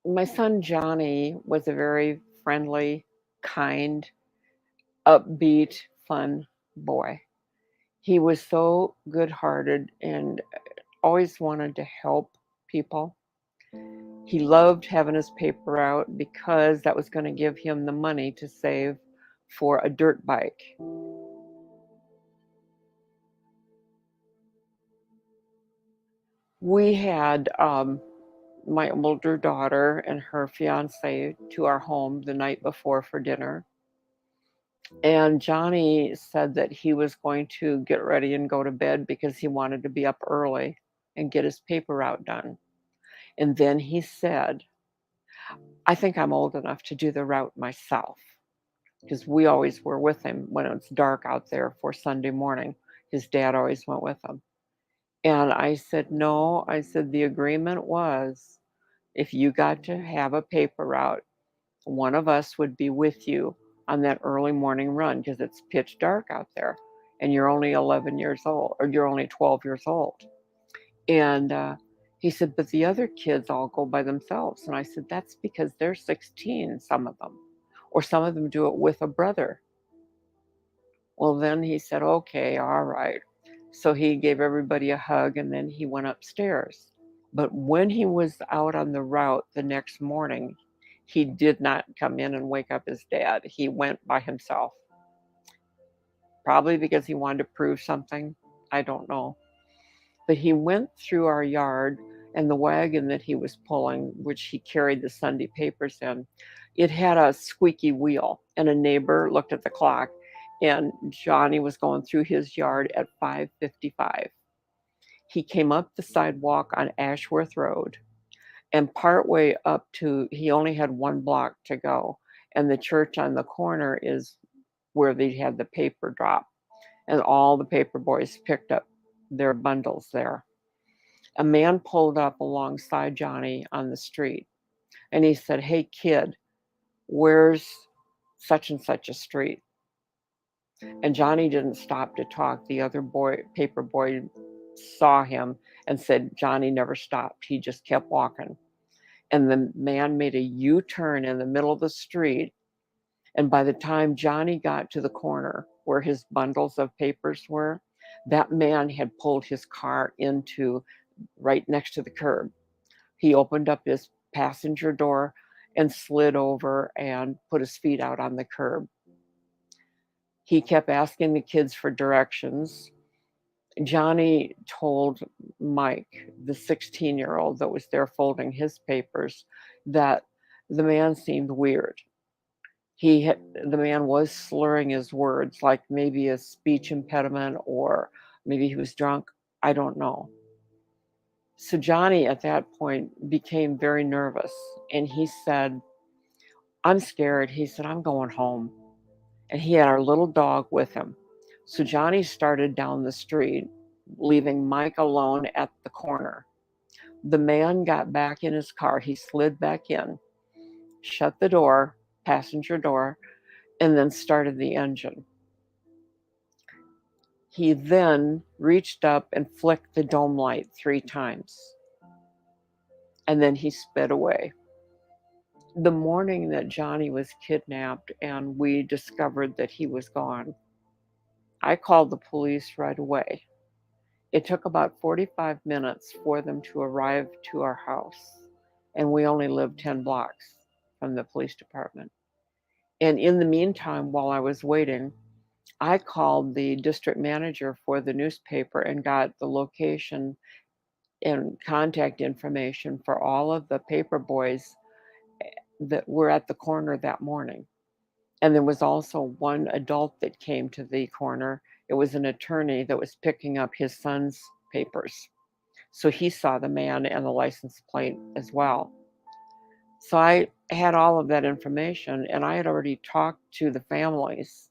My son Johnny was a very friendly, kind, upbeat, fun boy. He was so good-hearted and always wanted to help people. He loved having his paper out because that was going to give him the money to save for a dirt bike. We had my older daughter and her fiance to our home the night before for dinner. And Johnny said that he was going to get ready and go to bed because he wanted to be up early and get his paper route done. And then he said, I think I'm old enough to do the route myself. Because we always were with him when it's dark out there for Sunday morning. His dad always went with him. And I said, no, I said, the agreement was if you got to have a paper route, one of us would be with you on that early morning run because it's pitch dark out there and you're only 11 years old or you're only 12 years old. And he said, but the other kids all go by themselves. And I said, that's because they're 16, some of them, or some of them do it with a brother. Well, then he said, okay, all right. So he gave everybody a hug and then he went upstairs. But when he was out on the route the next morning, he did not come in and wake up his dad. He went by himself, probably because he wanted to prove something. I don't know. But he went through our yard, and the wagon that he was pulling, which he carried the Sunday papers in, it had a squeaky wheel. And a neighbor looked at the clock, and Johnny was going through his yard at 5:55. He came up the sidewalk on Ashworth Road, and partway up to, he only had one block to go, and the church on the corner is where they had the paper drop, and all the paper boys picked up their bundles there. A man pulled up alongside Johnny on the street, and he said, hey kid, where's such and such a street? And Johnny didn't stop to talk. The other boy, paper boy, saw him and said Johnny never stopped. He just kept walking. And the man made a U-turn in the middle of the street. And by the time Johnny got to the corner where his bundles of papers were, that man had pulled his car into right next to the curb. He opened up his passenger door and slid over and put his feet out on the curb. He kept asking the kids for directions. Johnny told Mike, the 16-year-old that was there folding his papers, that the man seemed weird. The man was slurring his words, like maybe a speech impediment or maybe he was drunk. I don't know. So Johnny at that point became very nervous and he said, I'm scared. He said, I'm going home. And he had our little dog with him. So Johnny started down the street, leaving Mike alone at the corner. The man got back in his car. He slid back in, shut the door, passenger door, and then started the engine. He then reached up and flicked the dome light 3 times, and then he sped away. The morning that Johnny was kidnapped and we discovered that he was gone, I called the police right away. It took about 45 minutes for them to arrive to our house, and we only lived 10 blocks from the police department. And in the meantime, while I was waiting, I called the district manager for the newspaper and got the location and contact information for all of the paper boys that were at the corner that morning. And there was also one adult that came to the corner. It was an attorney that was picking up his son's papers. So he saw the man and the license plate as well. So I had all of that information and I had already talked to the families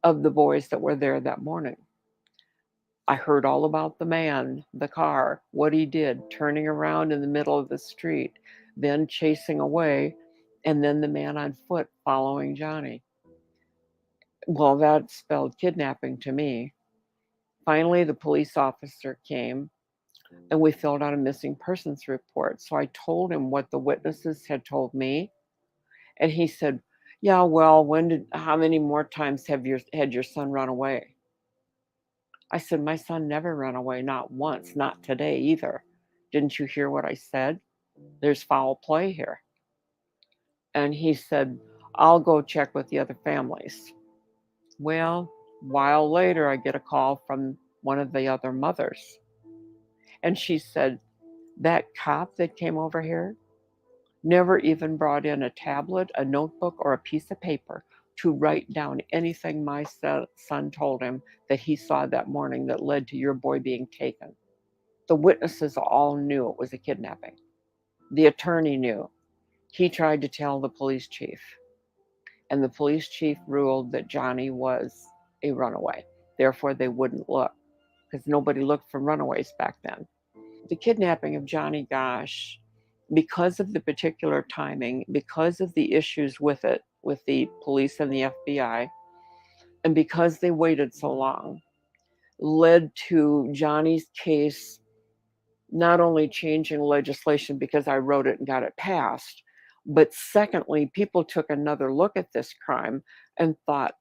of the boys that were there that morning. I heard all about the man, the car, what he did, turning around in the middle of the street, then chasing away, and then the man on foot following Johnny. Well, that spelled kidnapping to me. Finally, the police officer came. and we filled out a missing persons report. So I told him what the witnesses had told me, and he said, "Yeah, well, how many more times have had your son run away?" I said, "My son never ran away, not once, not today either. Didn't you hear what I said? There's foul play here." And he said, "I'll go check with the other families." Well, a while later, I get a call from one of the other mothers, and she said, "That cop that came over here never even brought in a tablet, a notebook, or a piece of paper to write down anything my son told him that he saw that morning that led to your boy being taken." The witnesses all knew it was a kidnapping. The attorney knew. He tried to tell the police chief, and the police chief ruled that Johnny was a runaway. Therefore, they wouldn't look because nobody looked for runaways back then. The kidnapping of Johnny Gosch, because of the particular timing, because of the issues with it, with the police and the FBI, and because they waited so long, led to Johnny's case not only changing legislation because I wrote it and got it passed, but secondly, people took another look at this crime and thought,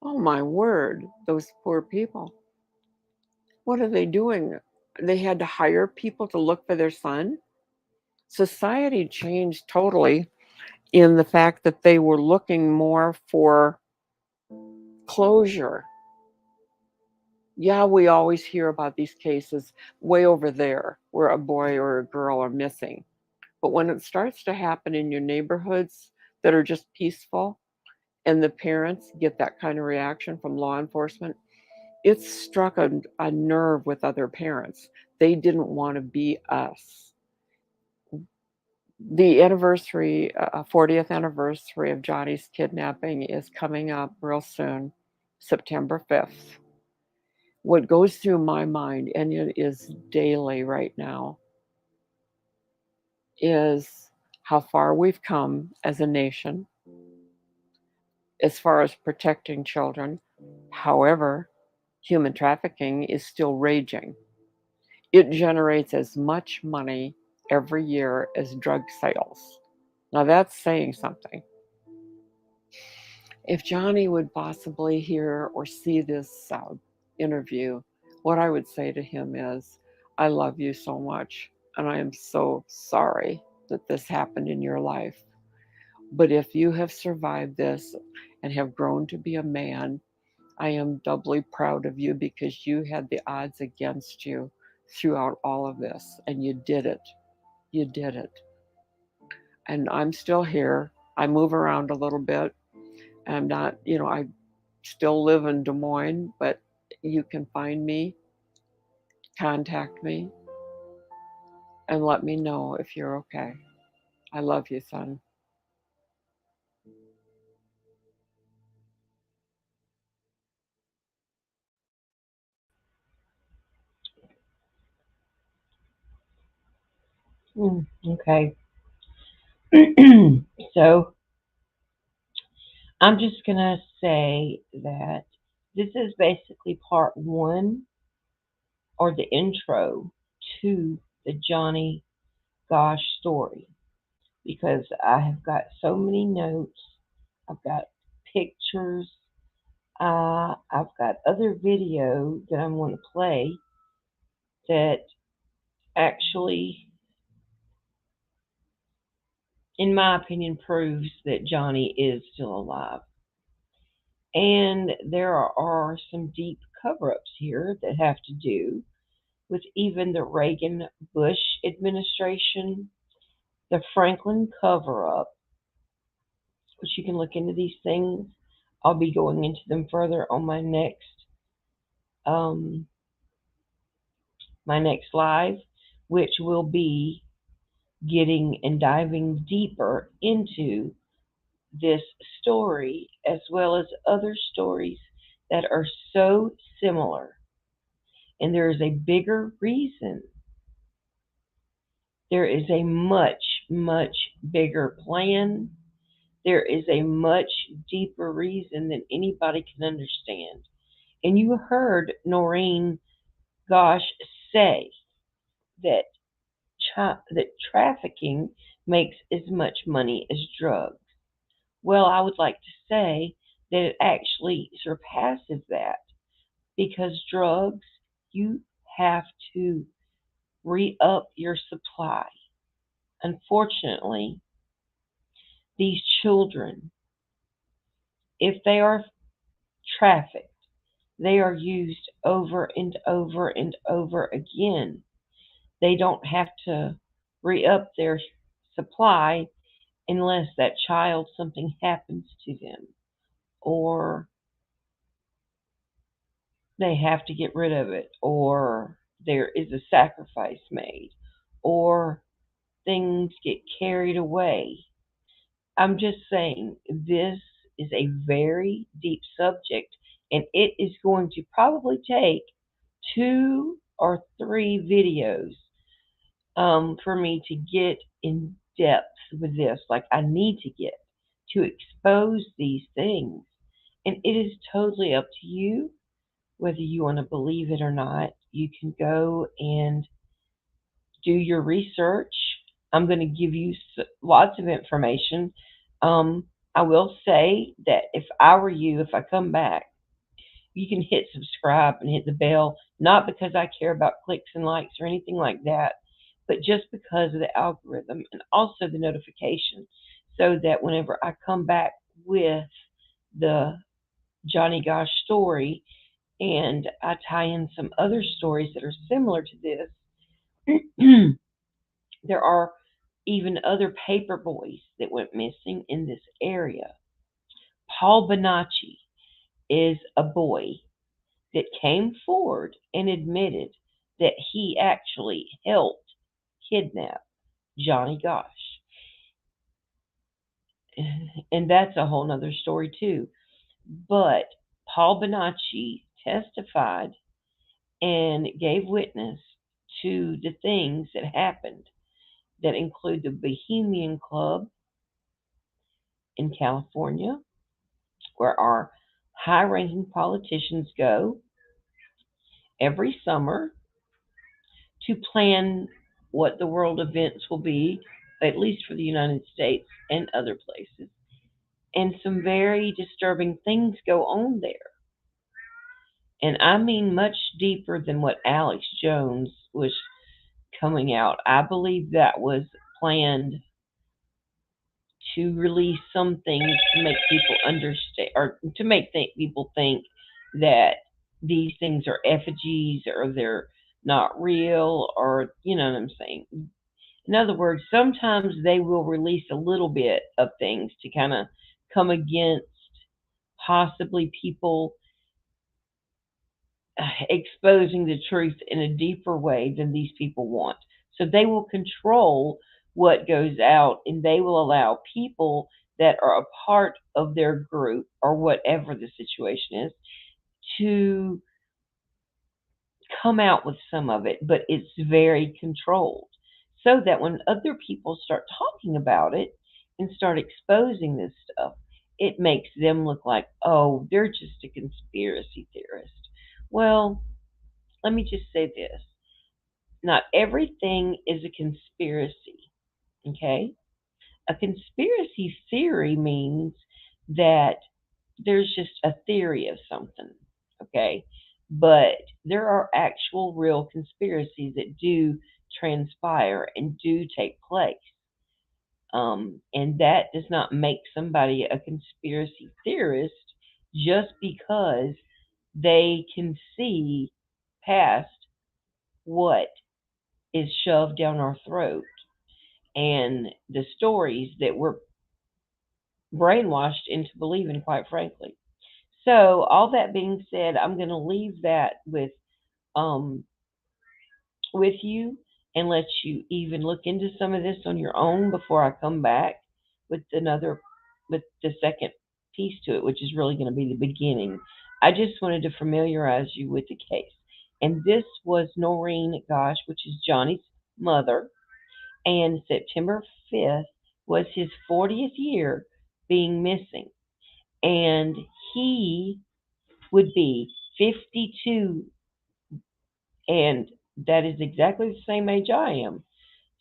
oh my word, those poor people. What are they doing? They had to hire people to look for their son. Society changed totally in the fact that they were looking more for closure. Yeah, we always hear about these cases way over there where a boy or a girl are missing. But when it starts to happen in your neighborhoods that are just peaceful and the parents get that kind of reaction from law enforcement, it struck a nerve with other parents. They didn't want to be us. The anniversary, 40th anniversary of Johnny's kidnapping is coming up real soon, September 5th. What goes through my mind, and it is daily right now, is how far we've come as a nation as far as protecting children. However, human trafficking is still raging. It generates as much money every year as drug sales. Now that's saying something. If Johnny would possibly hear or see this interview, what I would say to him is, I love you so much, and I am so sorry that this happened in your life. But if you have survived this and have grown to be a man, I am doubly proud of you because you had the odds against you throughout all of this, and you did it. You did it. And I'm still here. I move around a little bit. I'm not, I still live in Des Moines, but you can find me, contact me, and let me know if you're okay. I love you, son. Okay. So I'm just going to say that this is basically part one or the intro to the Johnny Gosh story because I have got so many notes. I've got pictures. I've got other video that I want to play that actually, in my opinion, proves that Johnny is still alive. And there are some deep cover ups here that have to do with even the Reagan Bush administration, the Franklin cover up, which you can look into these things. I'll be going into them further on um, my next live, which will be getting and diving deeper into this story as well as other stories that are so similar. And there is a bigger reason. There is a much, much bigger plan. There is a much deeper reason than anybody can understand. And you heard Noreen Gosh say that that trafficking makes as much money as drugs. Well, I would like to say that it actually surpasses that because drugs, you have to re up your supply. Unfortunately, these children, if they are trafficked, they are used over and over and over again. They don't have to re up their supply unless that child, something happens to them, or they have to get rid of it, or there is a sacrifice made, or things get carried away. I'm just saying this is a very deep subject, and it is going to probably take 2 or 3 videos for me to get in depth with this, like I need to get to expose these things. And it is totally up to you whether you want to believe it or not. You can go and do your research. I'm going to give you lots of information. Um, I will say that if I were you, if I come back, you can hit subscribe and hit the bell, not because I care about clicks and likes or anything like that, but just because of the algorithm and also the notification, so that whenever I come back with the Johnny Gosch story and I tie in some other stories that are similar to this, there are even other paper boys that went missing in this area. Paul Bonacci is a boy that came forward and admitted that he actually helped kidnap Johnny Gosch. And that's a whole nother story, too. But Paul Bonacci testified and gave witness to the things that happened that include the Bohemian Club in California, where our high ranking politicians go every summer to plan what the world events will be, at least for the United States and other places. And some very disturbing things go on there. And I mean much deeper than what Alex Jones was coming out. I believe that was planned to release some things to make people understand, or to make people think that these things are effigies or they're not real, or you know what I'm saying. In other words, sometimes they will release a little bit of things to kind of come against possibly people exposing the truth in a deeper way than these people want. So they will control what goes out, and they will allow people that are a part of their group or whatever the situation is to come out with some of it, but it's very controlled. So that when other people start talking about it and start exposing this stuff, it makes them look like, oh, they're just a conspiracy theorist. Well, let me just say this: not everything is a conspiracy, okay? A conspiracy theory means that there's just a theory of something, okay? But there are actual real conspiracies that do transpire and do take place. And that does not make somebody a conspiracy theorist just because they can see past what is shoved down our throat and the stories that we're brainwashed into believing, quite frankly. So, all that being said, I'm going to leave that um, with you and let you even look into some of this on your own before I come back with another with the second piece to it, which is really going to be the beginning. I just wanted to familiarize you with the case. And this was Noreen Gosh, which is Johnny's mother, and September 5th was his 40th year being missing. And he would be 52 and that is exactly the same age I am.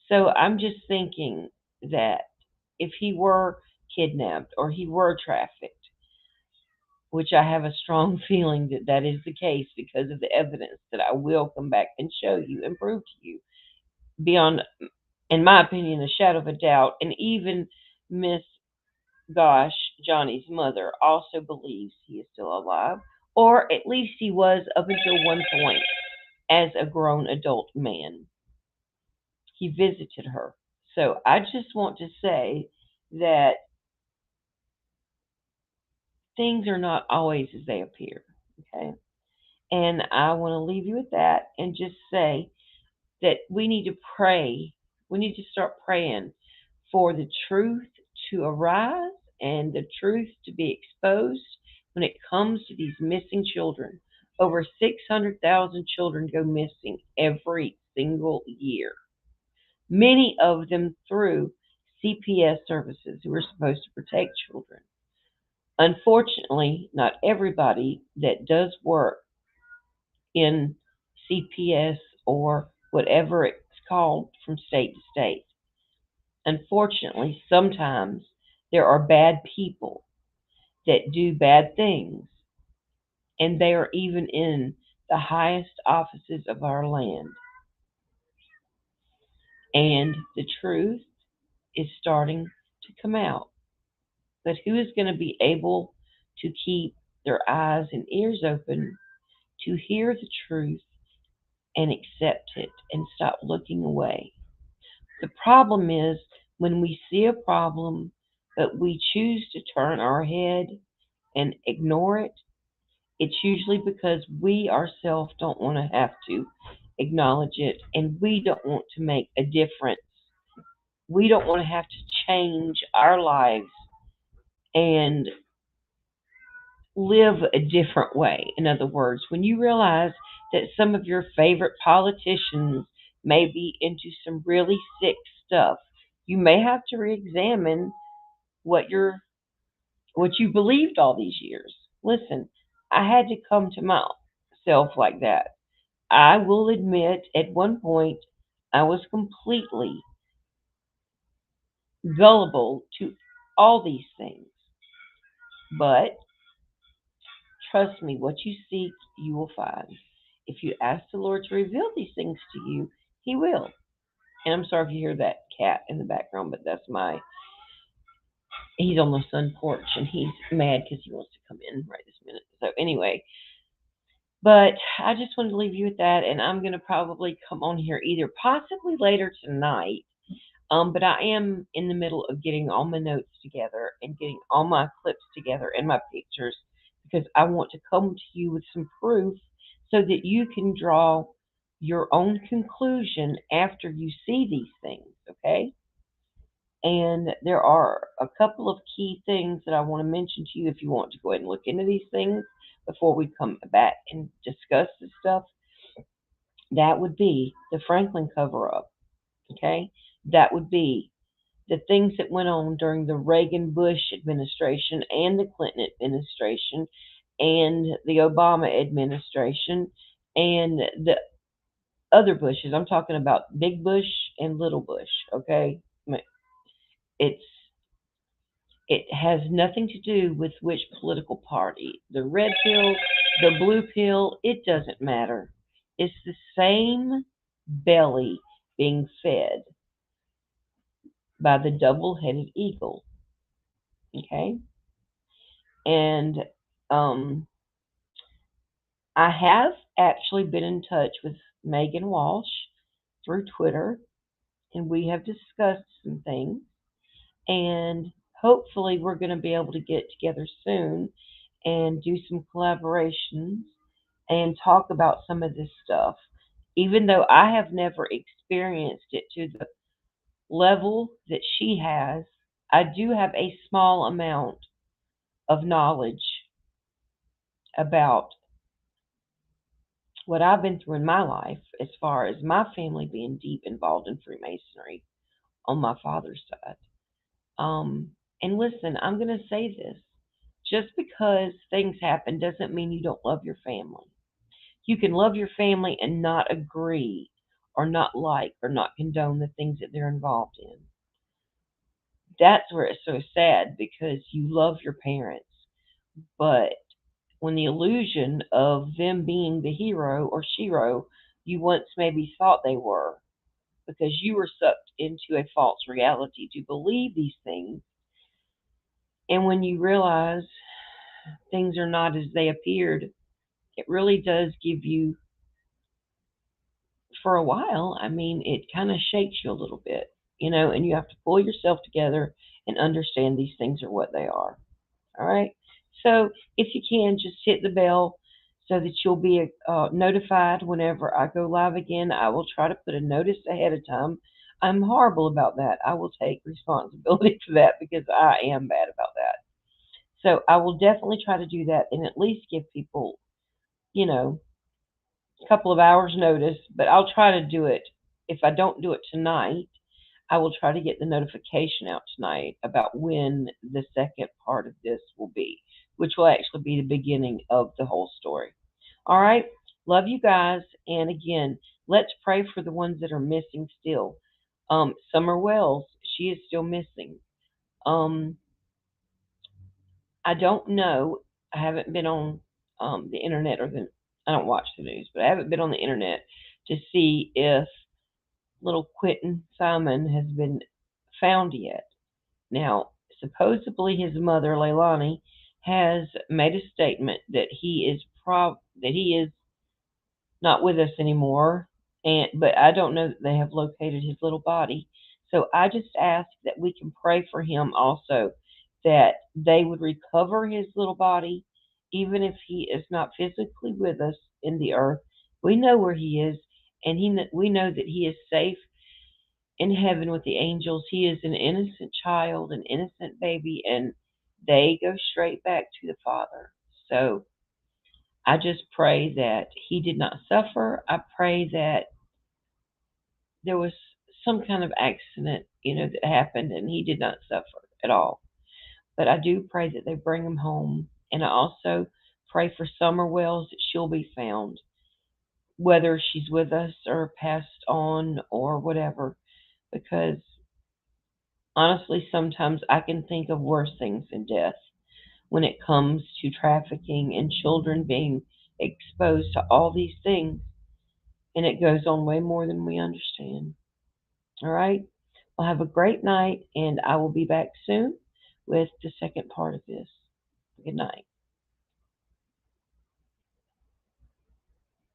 So I'm just thinking that if he were kidnapped or he were trafficked, which I have a strong feeling that that is the case because of the evidence that I will come back and show you and prove to you beyond, in my opinion, a shadow of a doubt. And even Miss Gosh, Johnny's mother, also believes he is still alive, or at least he was up until one point as a grown adult man. He visited her. So I just want to say that things are not always as they appear. Okay. And I want to leave you with that and just say that we need to pray. We need to start praying for the truth to arise and the truth to be exposed when it comes to these missing children. Over 600,000 children go missing every single year, many of them through CPS services who are supposed to protect children. Unfortunately, not everybody that does work in CPS or whatever it's called from state to state. Unfortunately, sometimes there are bad people that do bad things, and they are even in the highest offices of our land. And the truth is starting to come out. But who is going to be able to keep their eyes and ears open to hear the truth and accept it and stop looking away? The problem is when we see a problem, but we choose to turn our head and ignore it, it's usually because we ourselves don't want to have to acknowledge it and we don't want to make a difference. We don't want to have to change our lives and live a different way. In other words, when you realize that some of your favorite politicians may be into some really sick stuff, you may have to re-examine what you're what you believed all these years. Listen, I had to come to myself like that. I will admit at one point I was completely gullible to all these things. But trust me, what you seek, you will find. If you ask the Lord to reveal these things to you, He will. And I'm sorry if you hear that cat in the background, but that's my. He's on the sun porch and he's mad because he wants to come in right this minute. So anyway, but I just wanted to leave you with that, and I'm gonna probably come on here either possibly later tonight. But I am in the middle of getting all my notes together and getting all my clips together and my pictures because I want to come to you with some proof so that you can draw your own conclusion after you see these things, okay? And there are a couple of key things that I want to mention to you if you want to go ahead and look into these things before we come back and discuss this stuff. That would be the Franklin cover up, okay? That would be the things that went on during the Reagan Bush administration and the Clinton administration and the Obama administration and the other Bushes. I'm talking about Big Bush and Little Bush, okay? It's it has nothing to do with which political party. The red pill, the blue pill, it doesn't matter. It's the same belly being fed by the double headed eagle. Okay? And um, I have actually been in touch with Megan Walsh through Twitter, and we have discussed some things. And hopefully, we're going to be able to get together soon and do some collaborations and talk about some of this stuff. Even though I have never experienced it to the level that she has, I do have a small amount of knowledge about what I've been through in my life as far as my family being deep involved in Freemasonry on my father's side. Um, and listen, I'm going to say this: just because things happen doesn't mean you don't love your family. You can love your family and not agree or not like or not condone the things that they're involved in. That's where it's so sad because you love your parents, but when the illusion of them being the hero or shero you once maybe thought they were, because you were sucked into a false reality to believe these things, and when you realize things are not as they appeared, it really does give you, for a while, I mean, it kind of shakes you a little bit, and you have to pull yourself together and understand these things are what they are. All right. So if you can, just hit the bell so that you'll be notified whenever I go live again. I will try to put a notice ahead of time. I'm horrible about that. I will take responsibility for that because I am bad about that. So I will definitely try to do that and at least give people, you know, a couple of hours notice, but I'll try to do it. If I don't do it tonight, I will try to get the notification out tonight about when the second part of this will be, which will actually be the beginning of the whole story. All right. Love you guys. And again, let's pray for the ones that are missing still. Summer Wells, she is still missing. Um, I don't know. I haven't been on the internet I don't watch the news, but I haven't been on the internet to see if little Quentin Simon has been found yet. Now, supposedly his mother, Leilani, has made a statement that he is not with us anymore, and but I don't know that they have located his little body. So I just ask that we can pray for him also, that they would recover his little body, even if he is not physically with us in the earth. We know where he is, and we know that he is safe in heaven with the angels. He is an innocent child, an innocent baby, and they go straight back to the Father. So I just pray that he did not suffer. I pray that there was some kind of accident, that happened and he did not suffer at all. But I do pray that they bring him home. And I also pray for Summer Wells that she'll be found, whether she's with us or passed on or whatever, because honestly, sometimes I can think of worse things than death when it comes to trafficking and children being exposed to all these things. And it goes on way more than we understand. All right? Well, have a great night, and I will be back soon with the second part of this. Good night.